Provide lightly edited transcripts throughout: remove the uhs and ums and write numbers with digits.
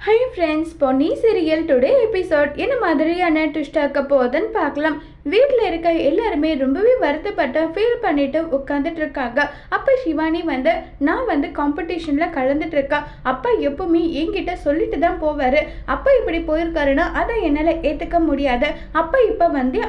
Hi friends, Ponni serial today episode என்ன மாதிரியான twist ஆக்க போகுதுன்னு பார்க்கலாம். வீட்டில் இருக்க எல்லாருமே ரொம்பவே வருத்தப்பட்டு ஃபீல் பண்ணிட்டு உட்காந்துட்டு இருக்காங்க. அப்போ சிவானி நான் காம்படிஷனில் கலந்துட்டு இருக்கேன். அப்பா எப்பவுமே என்கிட்ட சொல்லிட்டு தான் போவார். அப்பா இப்படி போயிருக்காருன்னா அதை என்னால் ஏற்றுக்க முடியாது. அப்பா இப்போ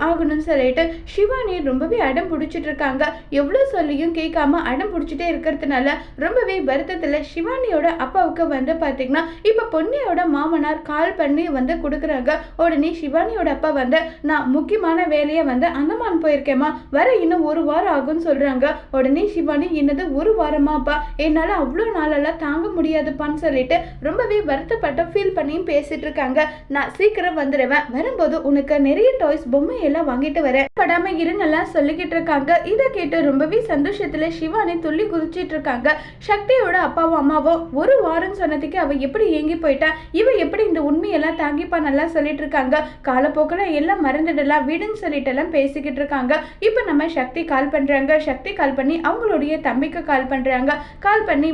ஆகணும்னு சொல்லிட்டு சிவானி ரொம்பவே அடம் பிடிச்சிட்டு இருக்காங்க. எவ்வளோ சொல்லியும் கேட்காம அடம் பிடிச்சிட்டே இருக்கிறதுனால ரொம்பவே வருத்தத்தில் சிவானியோட அப்பாவுக்கு பார்த்தீங்கன்னா இப்போ பொன்னியோட மாமனார் கால் பண்ணி கொடுக்குறாங்க. உடனே சிவானியோட அப்பா நான் முக்கியமான வேலையை அந்தமான் போயிருக்கேம்மா, வர இன்னும் 1 வாரம் ஆகும்னு சொல்றாங்க. உடனே சிவானி என்னது 1 வாரமாப்பா, என்னால அவ்வளோ நாளெல்லாம் தாங்க முடியாதுப்பான்னு சொல்லிட்டு ரொம்பவே வருத்தப்பட்டு ஃபீல் பண்ணியும் பேசிட்டு இருக்காங்க. நான் சீக்கிரம் வந்துடுவேன், வரும்போது உனக்கு நிறைய டாய்ஸ் பொம்மை எல்லாம் வாங்கிட்டு வரேன், படாம இருன்னெல்லாம் சொல்லிக்கிட்டு இருக்காங்க. இதை கேட்டு ரொம்பவே சந்தோஷத்துல சிவானி துள்ளி குதிச்சிட்டு இருக்காங்க. சக்தியோட அப்பாவும் அம்மாவும் 1 வாரம் சொன்னதுக்கு அவ எப்படி ஏங்கி போயிட்டா, இவ எப்படி இந்த உண்மையெல்லாம் தாங்கிப்பா நல்லா சொல்லிட்டு இருக்காங்க. காலப்போக்கில் எல்லாம் மறந்துடலாம் வீடுன்னு சொல்லிட்டு எல்லாம் பேசிக்கிட்டு இருக்காங்க. இப்போ நம்ம சக்தி கால் பண்றாங்க. சக்தி கால் பண்ணி அவங்களுடைய தம்பிக்கு கால் பண்றாங்க. கால் பண்ணி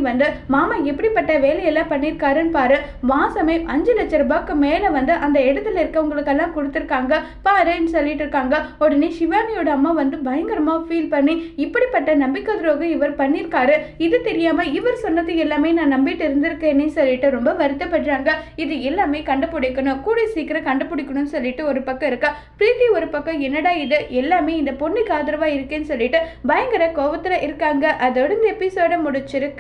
மாமா எப்படிப்பட்ட வேலையெல்லாம் பண்ணிருக்காருன்னு பாரு, மாசமே 5 லட்சம் ரூபாய்க்கு மேல அந்த இடத்துல இருக்கவங்களுக்கெல்லாம் கொடுத்துருக்காங்க பாருன்னு சொல்லிட்டு இருக்காங்க. உடனே சிவானியோட அம்மா பயங்கரமா ஃபீல் பண்ணி இப்படிப்பட்ட நம்பிக்கை துரோகம் இவர் பண்ணிருக்காரு, இது தெரியாம இவர் சொன்னது எல்லாமே நான் நம்பிட்டு இருந்திருக்கேன்னு சொல்லிட்டு ரொம்ப வருத்தப்படுறாங்க. இது எல்லாமே கண்டுபிடிக்கணும், கூடிய சீக்கிரம் கண்டுபிடிக்கணும்னு சொல்லிட்டு ஒரு பக்கம் இருக்கா. பிரீத்தி ஒரு பக்கம் என்னடா இது எல்லாமே இந்த பொண்ணுக்கு ஆதரவா இருக்கேன்னு சொல்லிட்டு பயங்கர கோபத்துல இருக்காங்க. அதோட இந்த எபிசோட முடிச்சிருக்கு.